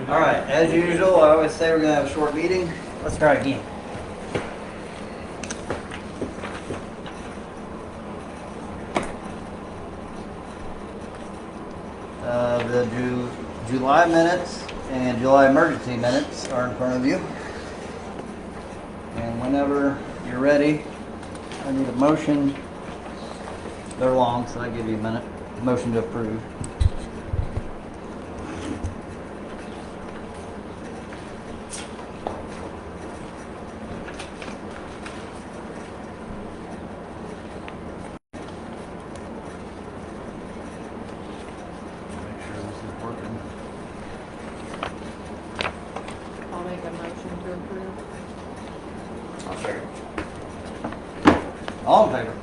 All right, as usual, I always say we're gonna have a short meeting. Let's try again. The July minutes and July emergency minutes are in front of you. And whenever you're ready, I need a motion. They're long, so I give you a minute. Motion to approve. Make sure this is working. I'll make a motion to approve. I'll second. All in favor?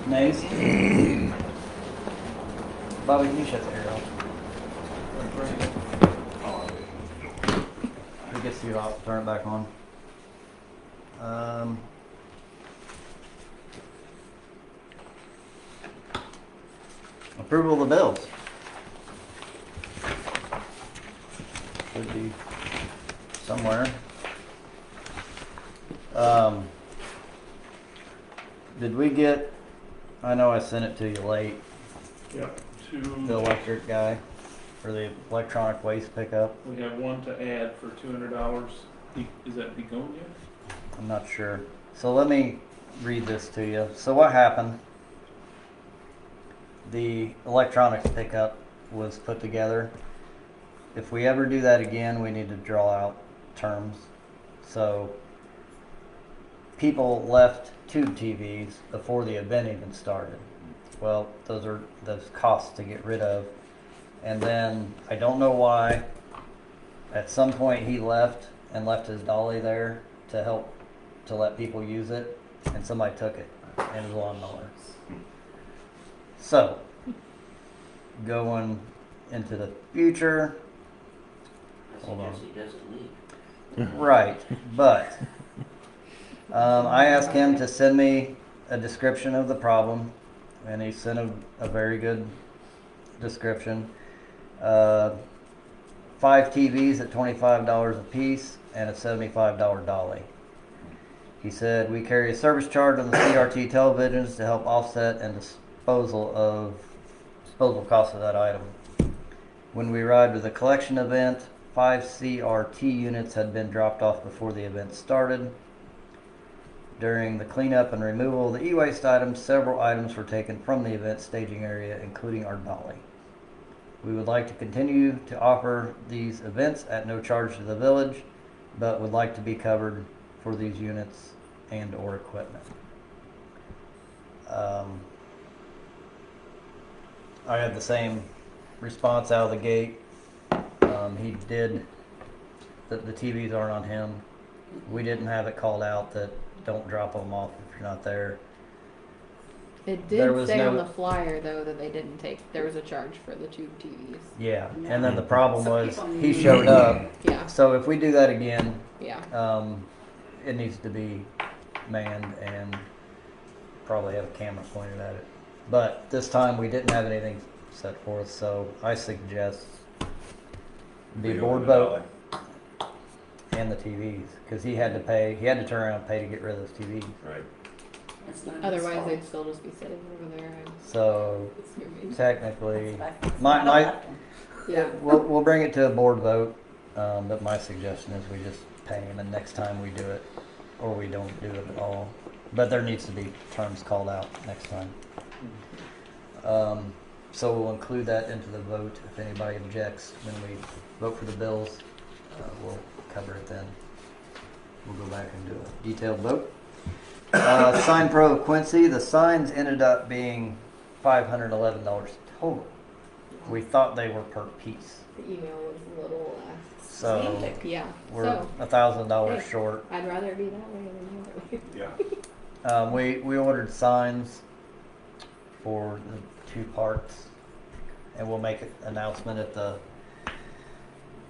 Nays? Bobby, can you shut the air off? If it gets too hot, turn it back on. Approval of the bills. Should be somewhere. Did we get, I know I sent it to you late, Yep. the electric guy, or the electronic waste pickup? We have one to add for $200. Is that Begonia? I'm not sure. So let me read this to you. So what happened? The electronics pickup was put together. If we ever do that again, we need to draw out terms. So people left tube TVs before the event even started. Well, those costs to get rid of. And then I don't know why, at some point he left and left his dolly there to help to let people use it, and somebody took it and his lawnmower. So, going into the future, hold on. He doesn't leave. Right, but I asked him to send me a description of the problem, and he sent a very good description. 5 TVs at $25 a piece and a $75 dolly. He said we carry a service charge on the CRT televisions to help offset and disposal cost of that item. When we arrived at the collection event, 5 CRT units had been dropped off before the event started. During the cleanup and removal of the e-waste items, several items were taken from the event staging area, including our dolly. We would like to continue to offer these events at no charge to the village, but would like to be covered for these units and or equipment. I had the same response out of the gate. He did, the TVs aren't on him. We didn't have it called out that don't drop them off if you're not there. It There did was say on no- the flyer though that they didn't take. There was a charge for the tube TVs. Yeah, and then the problem Some was people he need- showed up. Yeah, So if we do that again, yeah. it needs to be manned and probably have a camera pointed at it. But this time we didn't have anything set forth, so I suggest the board vote and the TVs, because he had to turn around and pay to get rid of those TVs. Right. It's not his Otherwise, fault. they'd still just be sitting over there. And So assuming. technically, It's my- not my- allowed. Yeah. we'll bring it to a board vote, but my suggestion is we just pay him, and next time we do it, or we don't do it at all. But there needs to be terms called out next time. So we'll include that into the vote. If anybody objects when we vote for the bills, we'll cover it then. We'll go back and do a detailed vote. Sign Pro of Quincy, the signs ended up being $511 total. We thought they were per piece. The email was a little less. So Semantic. Yeah. we're So $1,000 Hey. short. I'd rather it be that way than the other way. Yeah. We ordered signs for the 2 parks, and we'll make an announcement at the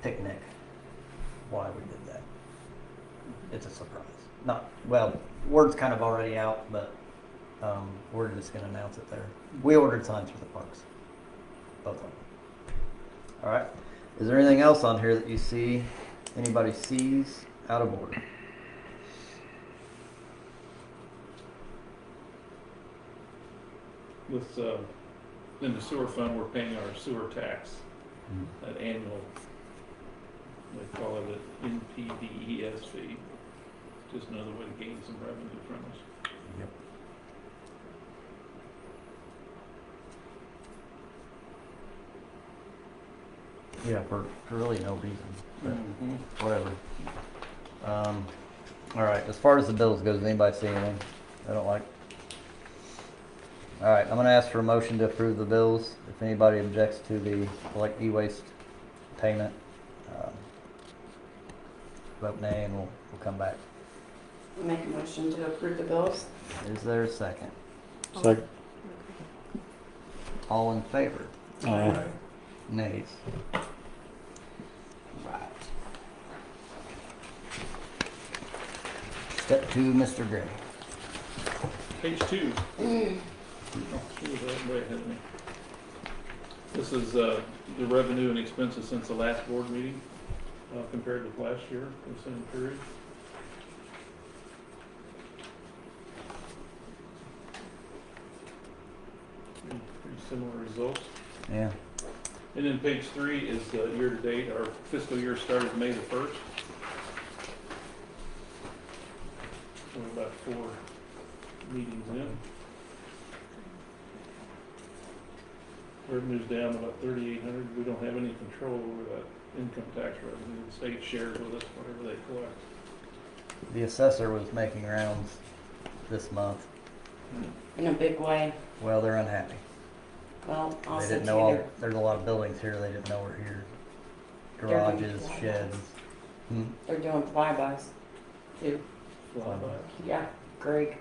picnic why we did that. It's a surprise. Word's kind of already out, but we're just going to announce it there. We ordered signs for the parks, both of them. All right. Is there anything else on here that you see, anybody sees out of order? With, in the sewer fund, we're paying our sewer tax, that annual, they call it an NPDES fee. Just another way to gain some revenue from us. Yep. Yeah, for really no reason, but whatever. All right, as far as the bills goes, anybody see anything I don't like? All right, I'm gonna ask for a motion to approve the bills. If anybody objects to the like e-waste payment, vote nay and we'll come back. Make a motion to approve the bills. Is there a second? Second. All in favor? Aye. Nays? Right. Step two, Mr. Gray. Page 2. Oh, she was way ahead of me. This is the revenue and expenses since the last board meeting compared with last year, the same period. Pretty similar results. Yeah. And then page 3 is the year-to-date. Our fiscal year started May the 1st. We're about 4 meetings in. Revenue's down about 3,800. We don't have any control over that income tax revenue. The state shares with us whatever they collect. The assessor was making rounds this month. In a big way. Well, they're unhappy. Well, They also didn't too, know they're, there's a lot of buildings here. They didn't know we're here. They're doing Garages, flybys. sheds. they're doing flybys too. Flybys. Yeah, Greg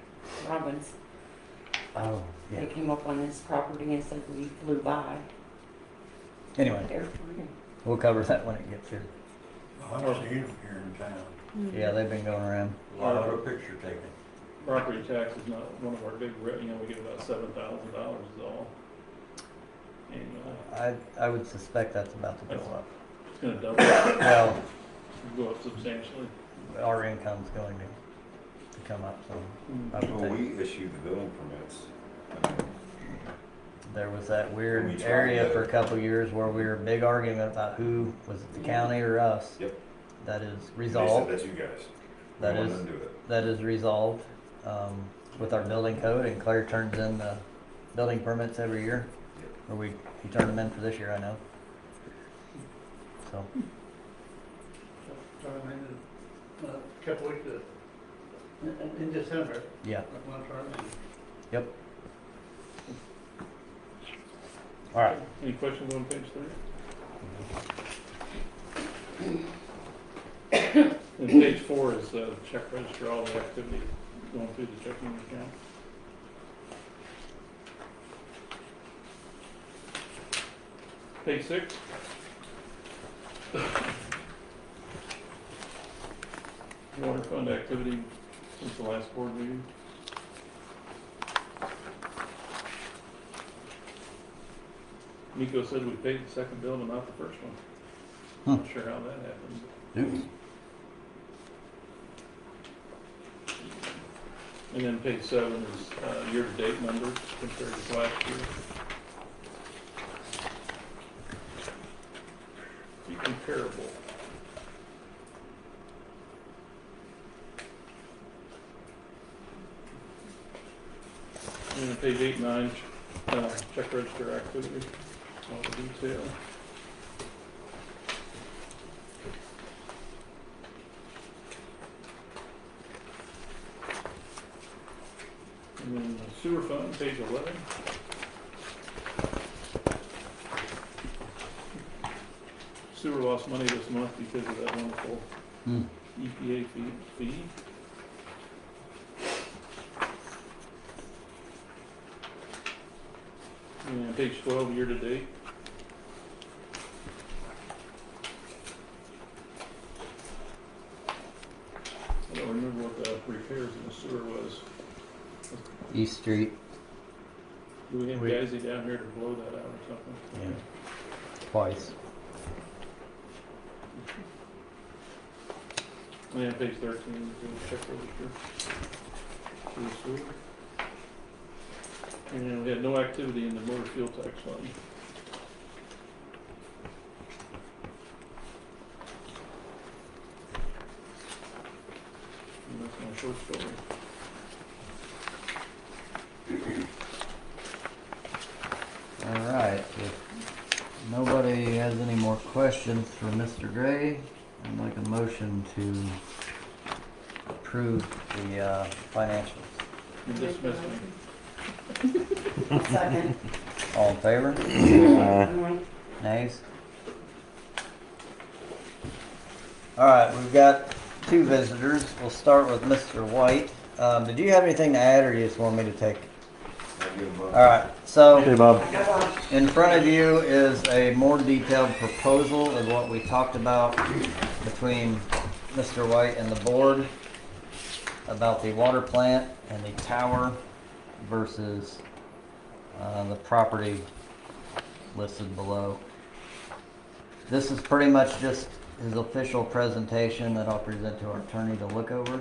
Robbins. Oh, yeah. They came up on his property and said we flew by. Anyway, They're free. we'll cover that when it gets here. I've seen them here in town. Yeah, they've been going around. A lot of picture taken. Property tax is not one of our big, we get about $7,000 is all. Annually. I would suspect that's about to go up. It's gonna double, Well, go up substantially. our income's going to come up, so I would Well, think we issued the building permits. there was that We weird tried area to- for a couple of years where we were a big argument about who was it, the county or us. Yep. That is They said, resolved. that's you guys. That We is want them to do it. that is resolved with our building code, and Claire turns in the building permits every year. Or he turned them in for this year, I know. So Couple weeks in December. yeah, I'm gonna turn yep. All right. Any questions on page 3? And page 4 is check register, all the activity going through the checking account. Page 6. Water fund activity since the last board meeting. Nico said we paid the second bill but not the first one. Not sure how that happened. Oops. And then page 7 is year-to-date numbers compared to last year. Be comparable. And then page 8 and 9, check register activity, all the detail. And then the sewer fund, page 11. Sewer lost money this month because of that wonderful EPA fee. And page 12, year to date. I don't remember what the repairs in the sewer was. East Street. Do we have We- Gazy down here to blow that out or something? Yeah. Twice. And page 13, the check register. For the sewer. And we had no activity in the motor fuel tax fund. And that's my short story. All right, if nobody has any more questions for Mr. Gray, I'd like a motion to approve the financials. You dismiss me. Second. All in favor? Mhm. Nays? All right, we've got two visitors. We'll start with Mr. White. Did you have anything to add, or you just want me to take? All right, so Bob. in front of you is a more detailed proposal of what we talked about between Mr. White and the board about the water plant and the tower versus the property listed below. This is pretty much just his official presentation that I'll present to our attorney to look over.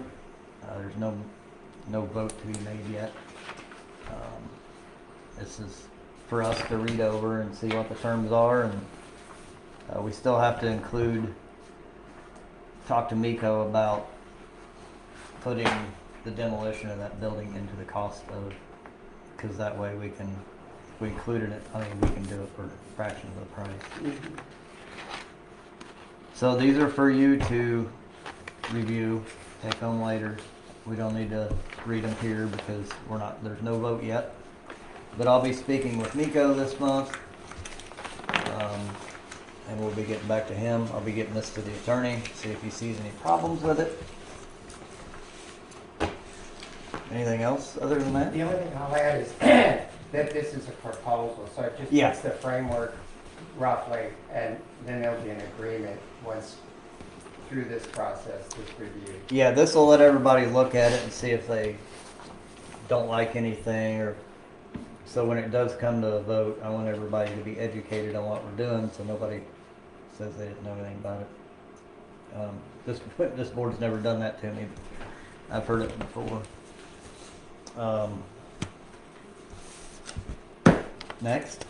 There's no vote to be made yet. This is for us to read over and see what the terms are, and we still have to talk to Miko about putting the demolition of that building into the cost of, because that way we can, if we included it, I mean, we can do it for fractions of the price. So these are for you to review, take home later. We don't need to read them here because there's no vote yet. But I'll be speaking with Miko this month, and we'll be getting back to him. I'll be getting this to the attorney, see if he sees any problems with it. Anything else other than that? The only thing I'll add is that this is a proposal, so it just Yeah. puts the framework roughly, and then there'll be an agreement once through this process, this review. Yeah, this will let everybody look at it and see if they don't like anything, or so when it does come to a vote, I want everybody to be educated on what we're doing, so nobody says they didn't know anything about it. This board's never done that to me. I've heard it before. Next,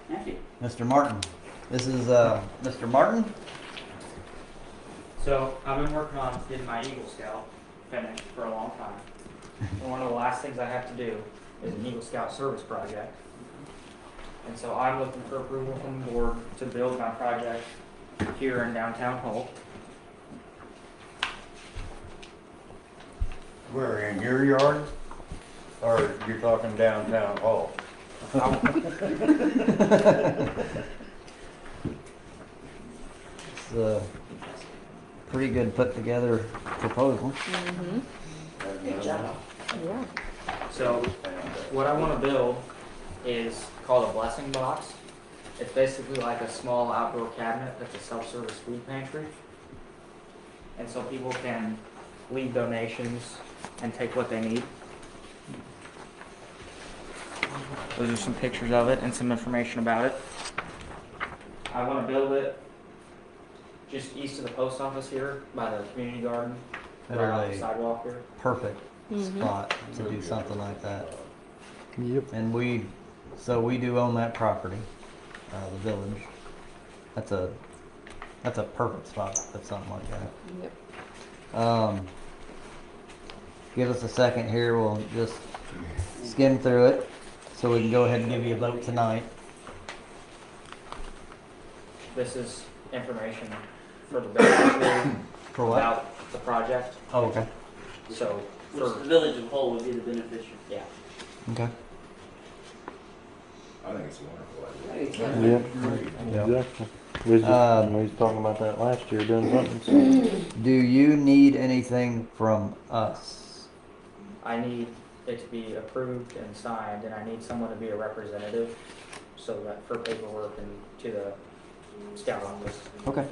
Thank you. Mr. Martin. This is Mr. Martin. So I've been working on getting my Eagle Scout finished for a long time. And one of the last things I have to do is an Eagle Scout service project. And so I'm looking for approval from the board to build my project here in downtown Holt. Where, in your yard? Or you're talking downtown hall? It's a pretty good put together proposal. Mm-hmm. Good job. Yeah. So what I want to build is called a blessing box. It's basically like a small outdoor cabinet that's a self-service food pantry. And so people can leave donations and take what they need. Those are some pictures of it and some information about it. I want to build it just east of the post office here by the community garden, right off the That is a sidewalk here. perfect Mhm. spot to do something like that. Yep. And we do own that property, the village. That's a perfect spot to put something like that. Yep. Give us a second here, we'll just skim through it, so we can go ahead and give you a vote tonight. This is information for the village For what? about the project. Oh, okay. So Which for the village of Hull would be the beneficiary. yeah, Okay. I think it's a wonderful idea. Yeah, exactly. We was talking about that last year, doing something. So. Do you need anything from us? I need it to be approved and signed, and I need someone to be a representative, so that for paperwork and to the scout office. Okay.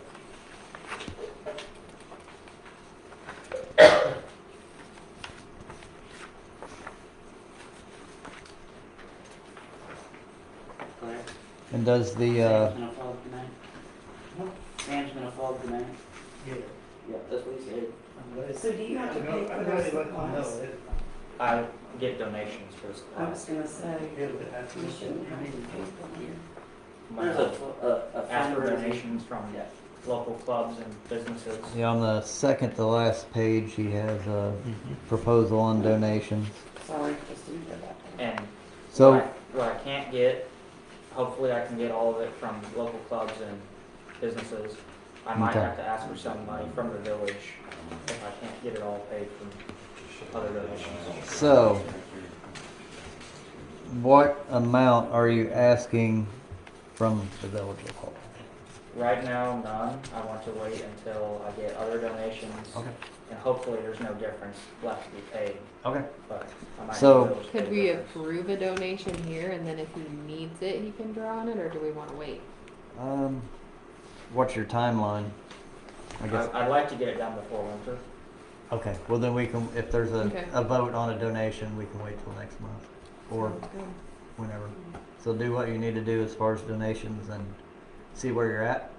Claire, And does the, Sam's gonna follow tonight? Sam's gonna follow tonight? Yeah. Yeah, that's what he said. So do you have to pay for those supplies? I get donations for the I was supplies. gonna say, you shouldn't have to pay for them. There's a Ask for fundraising. donations from local clubs and businesses. Yeah, on the second to last page, he has a proposal on donations. Sorry, just didn't hear that. And So, what I can't get, hopefully I can get all of it from local clubs and businesses. I might Okay. have to ask for some money from the village if I can't get it all paid from other donations. so what amount are you asking from the village of Hall? Right now, none. I want to wait until I get other donations. Okay. And hopefully there's no difference left to be paid, Okay. but I might. So- need the village to Could pay we theirs. approve a donation here and then if he needs it, he can draw on it, or do we wanna wait? What's your timeline? I guess. I'd like to get it done before winter. Okay, well then we can, if there's Okay. a vote on a donation, we can wait till next month or Sounds good. whenever. So do what you need to do as far as donations and see where you're at,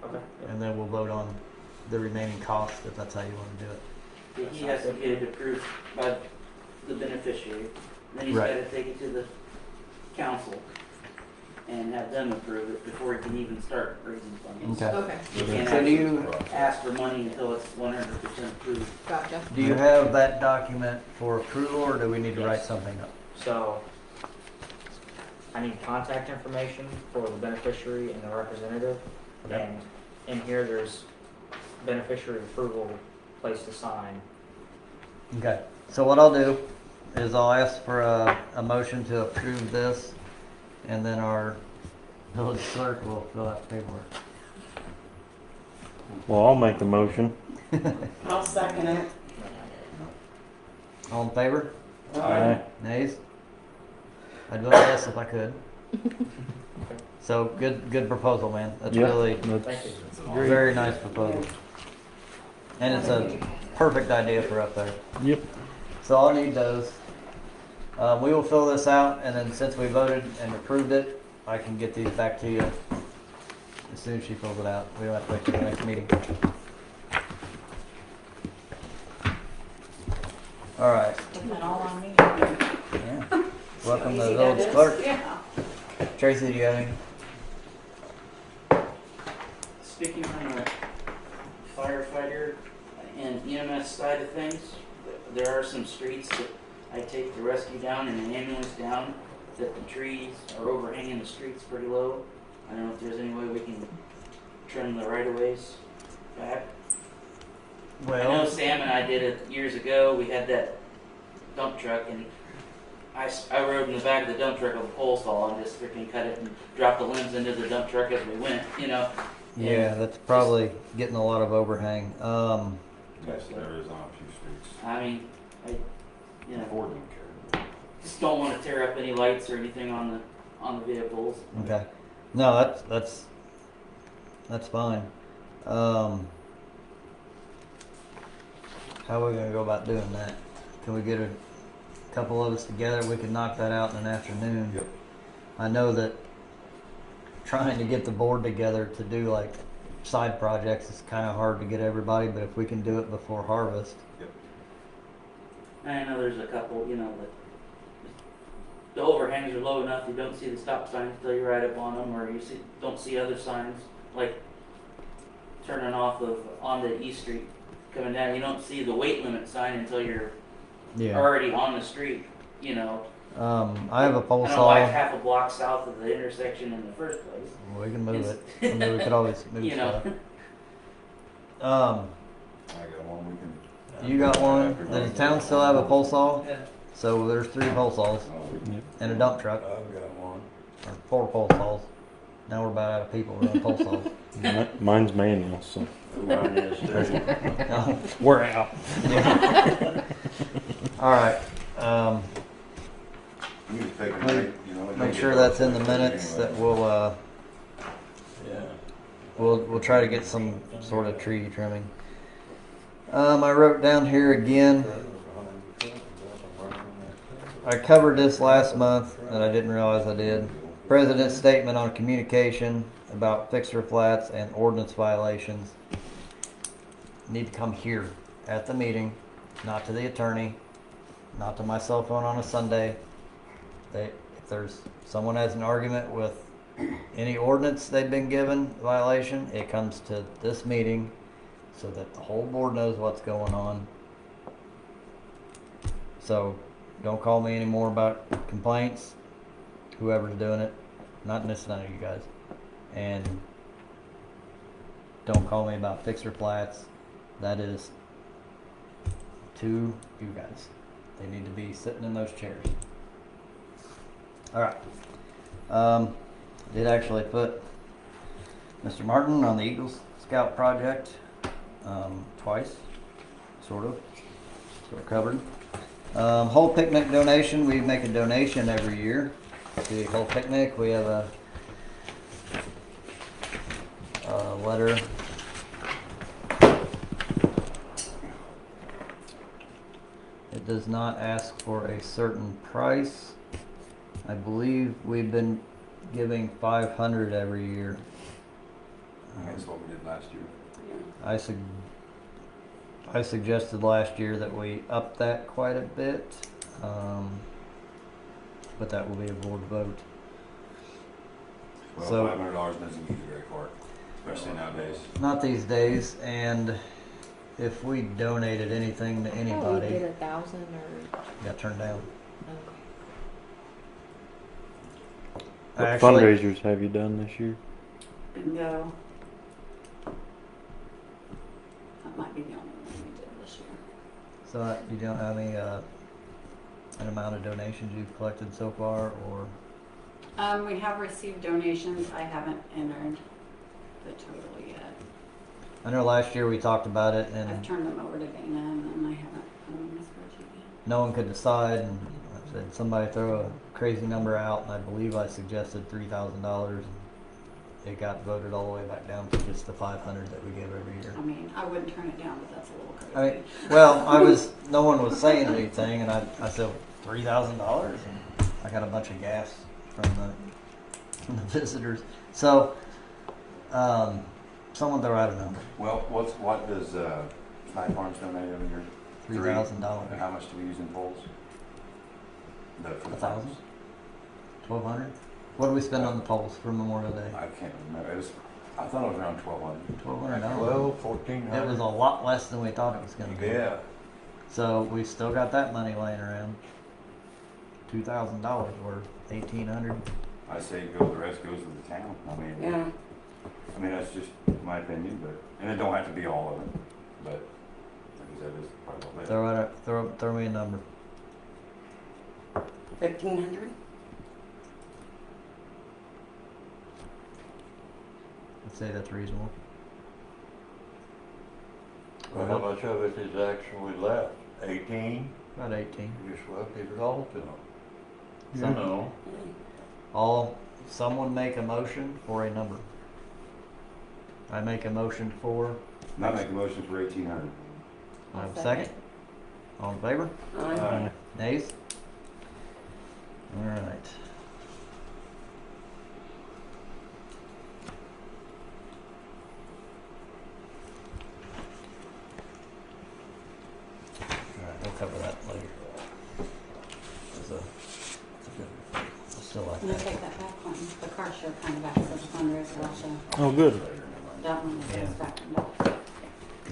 Okay. and then we'll vote on the remaining costs if that's how you want to do it. He has to get it approved by the beneficiary. Then he's Right. gotta take it to the council and have them approve it before he can even start raising funds. Okay. Okay, You can't So do you, actually ask for money until it's 100% approved. gotcha. do you have that document for approval or do we need to write Yes. something up? So I need contact information for the beneficiary and the representative. Okay. And in here, there's beneficiary approval place to sign. Okay, so what I'll do is I'll ask for a motion to approve this, and then our village clerk will fill out the paperwork. Well, I'll make the motion. I'll second it. All in favor? Aye. Nays? I'd vote yes if I could. So, good proposal, man. That's Yeah. really Thank That's you. very nice proposal. And it's a perfect idea for up there. Yep. So I'll need those. We will fill this out, and then since we voted and approved it, I can get these back to you as soon as she fills it out. We don't have to wait till the next meeting. All right. Isn't that all on me? Yeah. Welcome to the Easy that village is. clerk. Yeah. Tracy, do you have any? Speaking from the firefighter and EMS side of things, there are some streets that I take the rescue down and an ambulance down, that the trees are overhanging the streets pretty low. I don't know if there's any way we can trim the right of ways back. I know Well, Sam and I did it years ago. We had that dump truck, and I rode in the back of the dump truck with a pole saw and just freaking cut it and dropped the limbs into the dump truck as we went, you know. yeah, that's probably getting a lot of overhang. Yes, there is on a few streets. I mean, you know, Ford don't care. just don't want to tear up any lights or anything on the vehicles. Okay. No, that's fine. How are we gonna go about doing that? Can we get a couple of us together? We could knock that out in an afternoon. Yep. I know that trying to get the board together to do like side projects is kind of hard to get everybody, but if we can do it before harvest, I know there's a couple, you know, that the overhangs are low enough you don't see the stop signs until you're right up on them, or don't see other signs like turning off onto East Street coming down. You don't see the weight limit sign until you're yeah. already on the street. You know, I have a pole I don't like saw. half a block south of the intersection in the first place. We can move it. I mean, we could always move You know. stuff. I got one we can. You got one. Does the town still have a pole saw? So there's 3 pole saws Oh, and a dump truck, I've got one. or 4 pole saws. Now we're about out of people running pole saws. Mine's manual, so. Mine is too. We're out. All right. You can take a break, you know. Make sure that's in the minutes that we'll Yeah. we'll try to get some sort of tree trimming. I wrote down here again. I covered this last month, and I didn't realize I did. President's statement on communication about fixer flats and ordinance violations need to come here. at the meeting, not to the attorney, not to my cell phone on a Sunday. If someone has an argument with any ordinance they've been given violation, it comes to this meeting so that the whole board knows what's going on. So don't call me anymore about complaints, whoever's doing it, not none of you guys. And don't call me about fixer flats. That is to you guys. They need to be sitting in those chairs. All right. Did actually put Mr. Martin on the Eagle Scout project twice, sort of covered. Whole picnic donation. We make a donation every year to the whole picnic. We have a letter. It does not ask for a certain price. I believe we've been giving 500 every year. That's what we did last year. I suggested last year that we up that quite a bit, but that will be a board vote. Well, So- $500 doesn't get you very far, especially nowadays. Not these days, and if we donated anything to I thought we anybody, did 1,000 or. got turned down. What Actually, fundraisers have you done this year? Bingo. That might be the only one we did this year. so you don't have any an amount of donations you've collected so far, or We have received donations. I haven't entered the total yet. I know last year we talked about it I've and turned them over to Dana and then I haven't put them in the spreadsheet yet. no one could decide, and I said somebody throw a crazy number out, and I believe I suggested $3,000. It got voted all the way back down to just the 500 that we give every year. I mean, I wouldn't turn it down, but that's a little I crazy. mean, well, no one was saying anything, and I said $3,000, and I got a bunch of gas from the visitors. So, someone throw out a number, Well, what does Snipe Farms donate every year? $3,000, And how much do we use in polls? For the 1,000? farms? 1,200. What do we spend on the polls for Memorial Day? I can't remember. I thought it was around 1,200. $1,200. 1,400. It was a lot less than we thought it was going to be. Yeah. So we still got that money laying around. $2,000 worth, $1,800. I say the rest goes to the town. I mean, Yeah. that's just my opinion, and it don't have to be all of it, but like I said, it's probably a little bit. Throw me a number. 1,500? I'd say that's reasonable. Well, how much of it is actually left? 18? About 18. Just well, give it all to them. You Some- know. Someone make a motion for a number. I make a motion for. I make a motion for 1,800. I have a second. All in favor? Aye. Nays? All right. All right, we'll cover that later. It's a good. I still like I'm gonna that. take that back one. The car show kind of acts as a fundraiser also. Oh, good. That one Yeah. is back.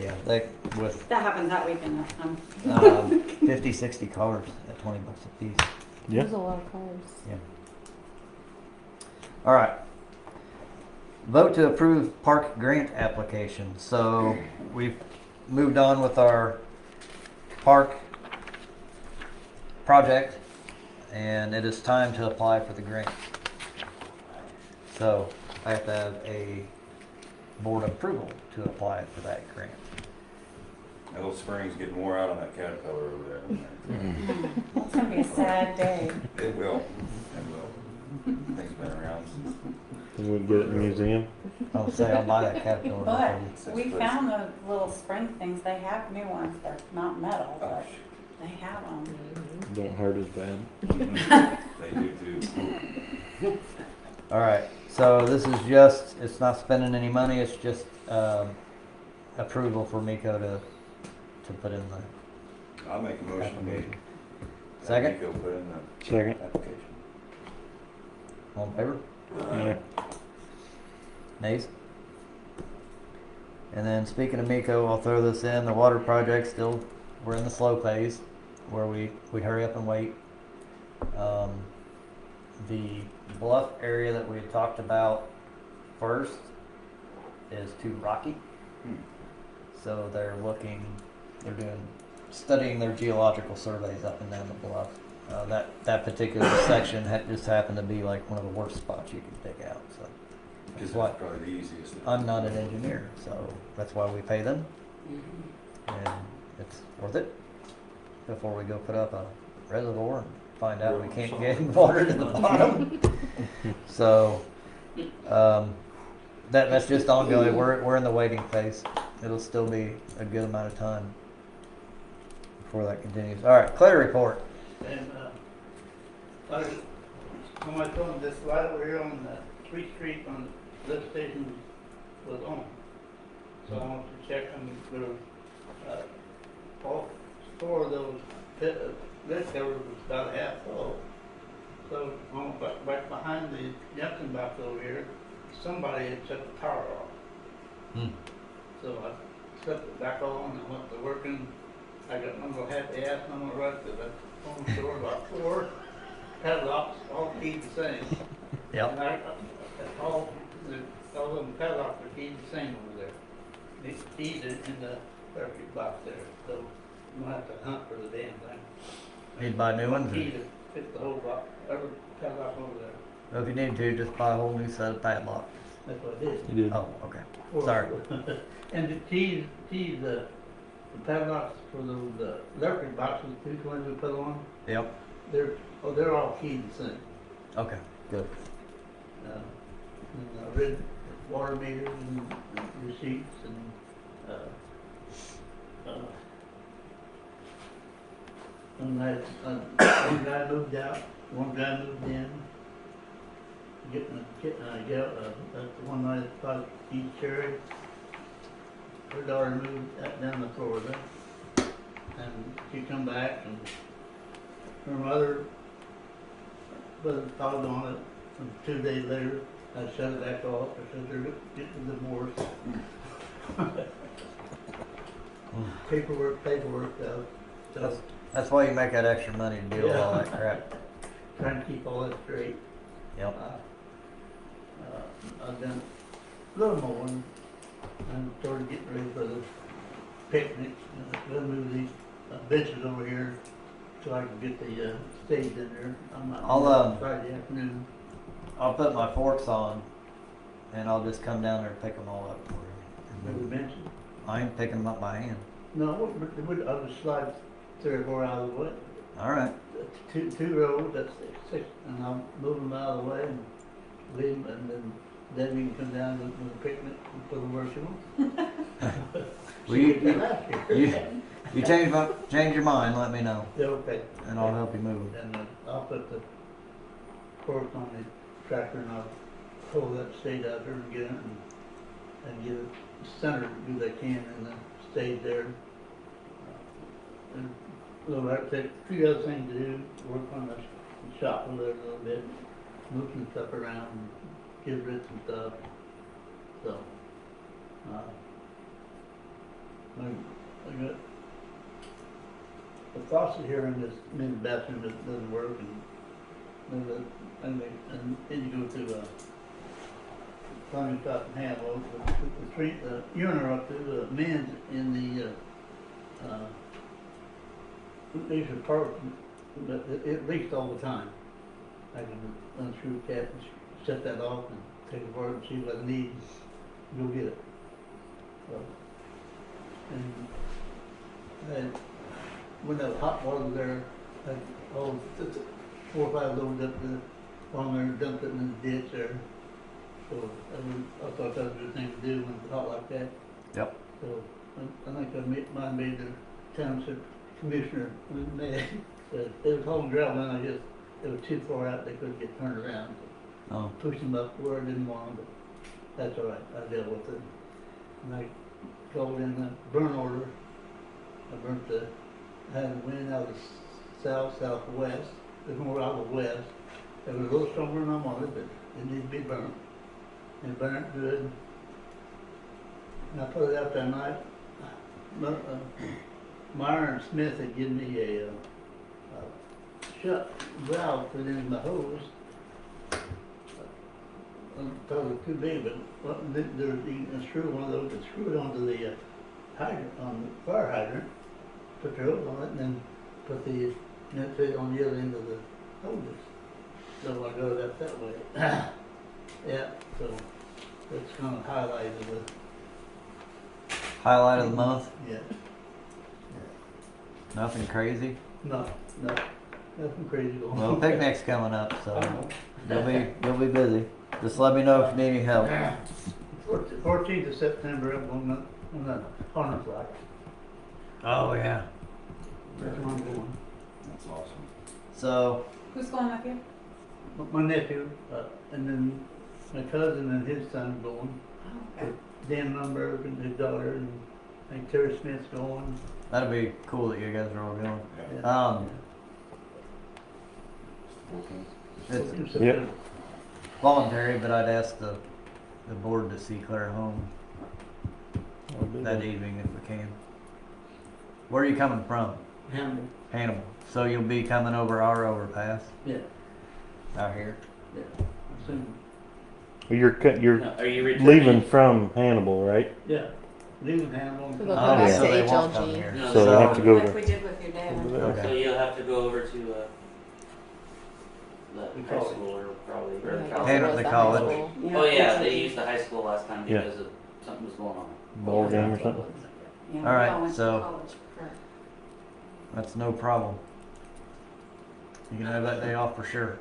Yeah, they with That happened that weekend. 50, 60 cars at $20 a piece. Yeah. There's a lot of cars. Yeah. All right. Vote to approve park grant application. So we've moved on with our park project, and it is time to apply for the grant. So I have to have a board approval to apply for that grant. That little spring's getting wore out on that Caterpillar over there. It's gonna be a sad day. It will. It will. Thing's been around since. We get it in the museum. I'll say I'll buy that Caterpillar. But for we found the little spring things. They have new ones. They're not metal, Oh, but they have them. Don't hurt as bad. They do too. you. All right. So this is just, it's not spending any money. It's just approval for Miko to to put in the I'll make a motion. application. Second, Go put in the Second. application. all in favor? Yeah. Nays? And then speaking of Miko, I'll throw this in, the water project still, we're in the slow phase where we hurry up and wait. The bluff area that we had talked about first is too rocky. So they're studying their geological surveys up and down the bluff. That particular section just happened to be like one of the worst spots you could dig out, so. Because What? that's probably the easiest. I'm not an engineer, so that's why we pay them, Mm-hmm. and it's worth it before we go put up a reservoir and find out we can't get water to the bottom. So, that's just ongoing. We're in the waiting phase. It'll still be a good amount of time before that continues. All right, Claire report. And, when I told them this light over here on 3rd Street on the lift station was on. So I wanted to check on all 4 of those lift covers was about half full. So right behind the junction box over here, somebody had shut the power off. So I set it back on and went to working. I got my little happy ass on the right to the home store, about 4 padlocks, all keyed the same. Yep. And all of them padlocks are keyed the same over there. They keyed it in the circuit box there, so you don't have to hunt for the damn thing. Need to buy new ones? Key to fit the whole box, every padlock over there. Well, if you need to, just buy a whole new set of padlocks. That's what I did. You did. Oh, okay. Sorry. And the keys, the padlocks for those electric boxes, these ones we put on, Yep. they're all keyed the same. Okay, good. And I read water meters and receipts and, one guy moved out, one guy moved in. That's the one night I thought East Cherry. Her daughter moved down to Florida, and she come back, and her mother was followed on it, and 2 days later, I shut it back off, I said, they're getting divorced. Paperwork, so That's why you make that extra money to deal with all that crap. trying to keep all that straight. Yep. I've done a little more, and I'm started getting ready for the picnic. Gonna move these benches over here so I can get the stage in there. I'm not I'll, Friday afternoon. I'll put my forks on, and I'll just come down there and pick them all up for you. Move the benches. I ain't picking them up by hand. No, I'll just slide 3 or 4 out of the way. All right. Two rows, that's 6, and I'll move them out of the way and leave them, and then we can come down with the picnic and put them where she wants. You change your mind, let me know, Yeah, okay. and I'll help you move. And I'll put the fork on the tractor and I'll pull that stage out there and get it and get it centered as good as I can in the stage there. And we'll have to take a few other things to do, work on the shop over there a little bit, move some stuff around and get rid of some stuff. So, I got the faucet here in this main bathroom that doesn't work, and then you go to plumbing shop and handle the urinal up to the men's in the these are parts, but it leaks all the time. I can unscrew the cap and shut that off and take it apart and see what I need, and go get it. So, and when that hot water there, I all 4 or 5 loads up on there and dumped it in the ditch there. So I thought that was a good thing to do when it's hot like that. Yep. So I think I made the township commissioner was mad. They was hauling gravel and I guess it was too far out, they couldn't get turned around. Oh. Pushed them up where I didn't want them, but that's all right, I dealt with it. And I called in a burn order I burnt the, had the wind out of south, southwest, it was more out of the west. It was a little stronger than I wanted, but it needed to be burnt. And burnt good. And I put it out that night. Meyer and Smith had given me a shut valve put in my hose. Probably too big, but there's you can screw one of those and screw it onto the hydrant, on the fire hydrant, put your hose on it, and then put the nut fit on the other end of the hoses. So I got it up that way. Yeah, so that's kind of highlighted the, Highlight of the month. yeah. Nothing crazy. No, nothing crazy going Well, on. picnic's coming up, I so know. you'll be busy. Just let me know if you need any help. 14th of September, up on the Honor Flight. Oh yeah. That's where I'm going. That's awesome. So Who's going with you? My nephew, and then my cousin and his son going. Okay. Dan Lumberg and his daughter, and I think Terry Smith's going. that'd be cool that you guys are all going. Yeah. It's 14th September. voluntary, but I'd ask the board to see Claire home that evening if we can. Where are you coming from? Hannibal. Hannibal. So you'll be coming over our overpass Yeah, out here. yeah. Soon. You're No, are you returning? leaving from Hannibal, right? Yeah. Leaving Hannibal. So they'll Oh, come back so to they won't come HLG. here. No, So they have to go Like to. we did with your dad. over there. So Okay. you'll have to go over to The the high college. school or probably, or the Yeah, college. Hannibal, it was the the college. high school. Oh yeah, they used the high school last time Yeah. because of something was going on. Ball game or something. Yeah, All we right, all went to so- college. Correct. That's no problem. You can have that day off for sure.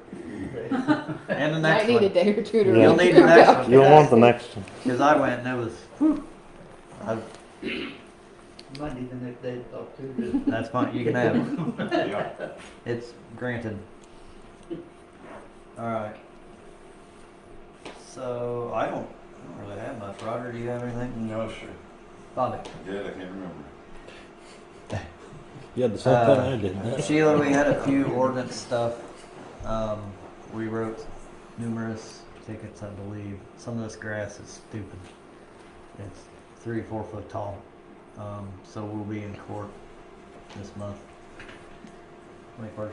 And the Might next need a one. day or two to Yeah. You'll need the next one. You'll want the next one. Because I went and it was, Might need the next day to talk to. that's fine, you can have it. Yeah. It's granted. Alright. So, I don't really have much. Roger, do you have anything? No, sure. Bobby? Did, I can't remember. You had the same thing I did. huh? Sheila, we had a few ordinance stuff. We wrote numerous tickets, I believe. Some of this grass is stupid. It's 3-4 foot tall. So we'll be in court this month. 21st.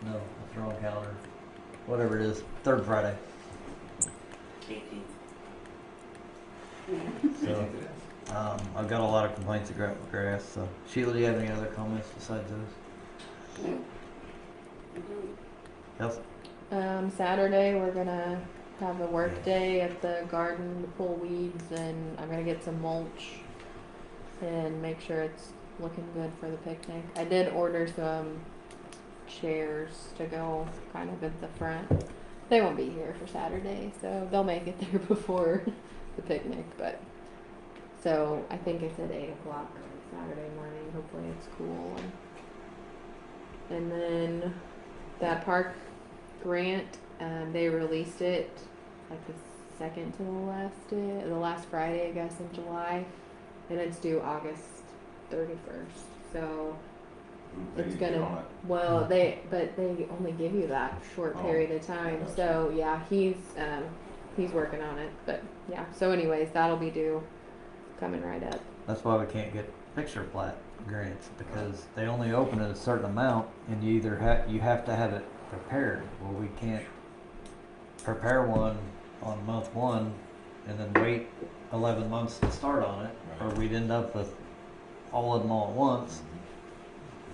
No, that's the wrong calendar. Whatever it is, third Friday. 18th. So, I've got a lot of complaints of grass. So, Sheila, do you have any other comments besides those? Yes. Saturday we're gonna have a work day at the garden to pull weeds, and I'm gonna get some mulch and make sure it's looking good for the picnic. I did order some chairs to go kind of at the front. They won't be here for Saturday, so they'll make it there before the picnic. But so I think it's at 8 o'clock Saturday morning. Hopefully it's cool. And then that park grant, they released it like the second to the last day, the last Friday, I guess, in July, and it's due August 31st. So it's gonna, well, they only give you that short period of time. Gotcha. So yeah, he's working on it. But yeah, so anyways, that'll be due coming right up. That's why we can't get picture plat grants, because they only open at a certain amount, and you either you have to have it prepared. Well, we can't prepare one on month 1 and then wait 11 months to start on it, or we'd end up with all of them all at once.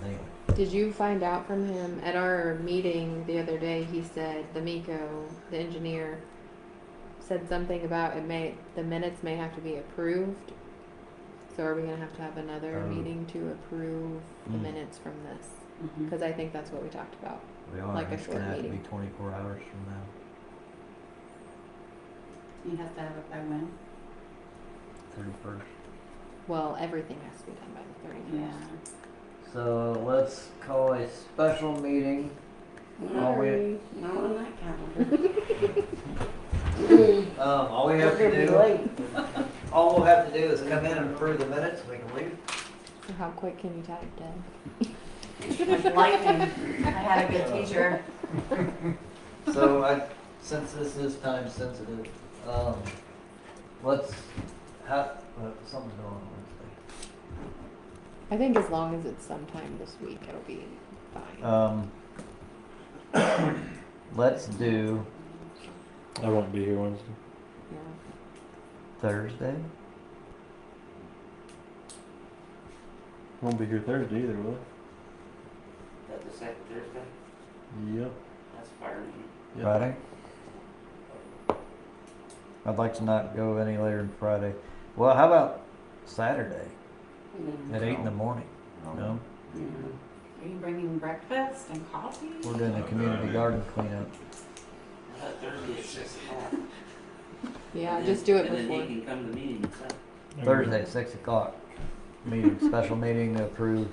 Anyway, Did you find out from him at our meeting the other day? He said D'Amico, the engineer, said something about the minutes may have to be approved. So are we gonna have to have another meeting to approve the minutes from this? Mhm. Because I think that's what we talked about. we are. Like a It's short gonna have to be meeting. 24 hours from now. You have to have it by when? 31st. Well, everything has to be done by the 31st. Yeah. So let's call a special meeting. All we, Not on that calendar. all we have to do, all we'll have to do is come in and approve the minutes, we can leave. So how quick can you type, Deb? Like lightning. I had a good teacher. So since this is time sensitive, something's going on Wednesday. I think as long as it's sometime this week, it'll be fine. Let's do I won't be here Wednesday. Yeah. Thursday. Won't be here Thursday either, will That the second Thursday? I? Yep. That's fire meeting. Yep. Friday. I'd like to not go any later than Friday. Well, how about Saturday at 8 in the morning? No, Are you bringing breakfast and coffee? we're doing a community garden cleanup. I thought Thursday at 6 o'clock. Yeah, And just then- do it And then before. he can come to the meeting and stuff. Thursday, 6 o'clock. Meeting, special meeting to approve.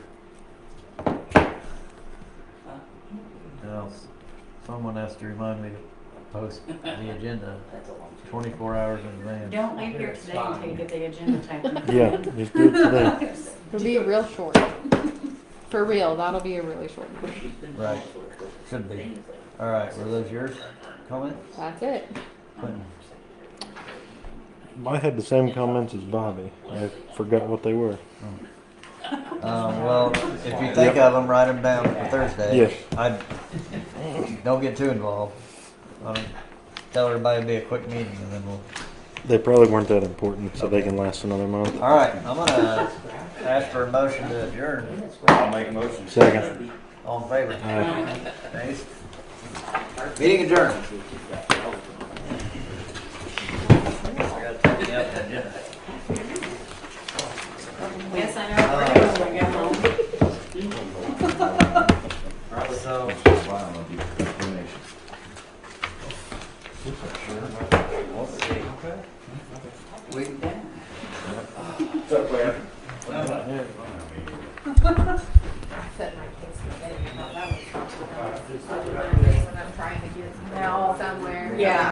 Someone has to remind me to post the agenda That's a long 24 hours in advance. Don't leave here today until you get the agenda typed. Yeah, just do it today. It'll be real short. For real, that'll be a really short one. Right. Should be. All right, were those yours comments? That's it. Clinton? I had the same comments as Bobby. I forgot what they were. Well, if you think of them, write them down for Thursday. Yes. Don't get too involved. Tell everybody it'll be a quick meeting and then we'll. They probably weren't that important, so they can last another month. All right, I'm gonna ask for a motion to adjourn. I'll make a motion. Second. All in favor? Aye. Nays? Meeting adjourned. I gotta take you out the agenda. Yes, I know. We're gonna when we get home. So, we'll see. We, What's up, Claire? Set my kids to bed. That was when I'm trying to get now somewhere. Yeah.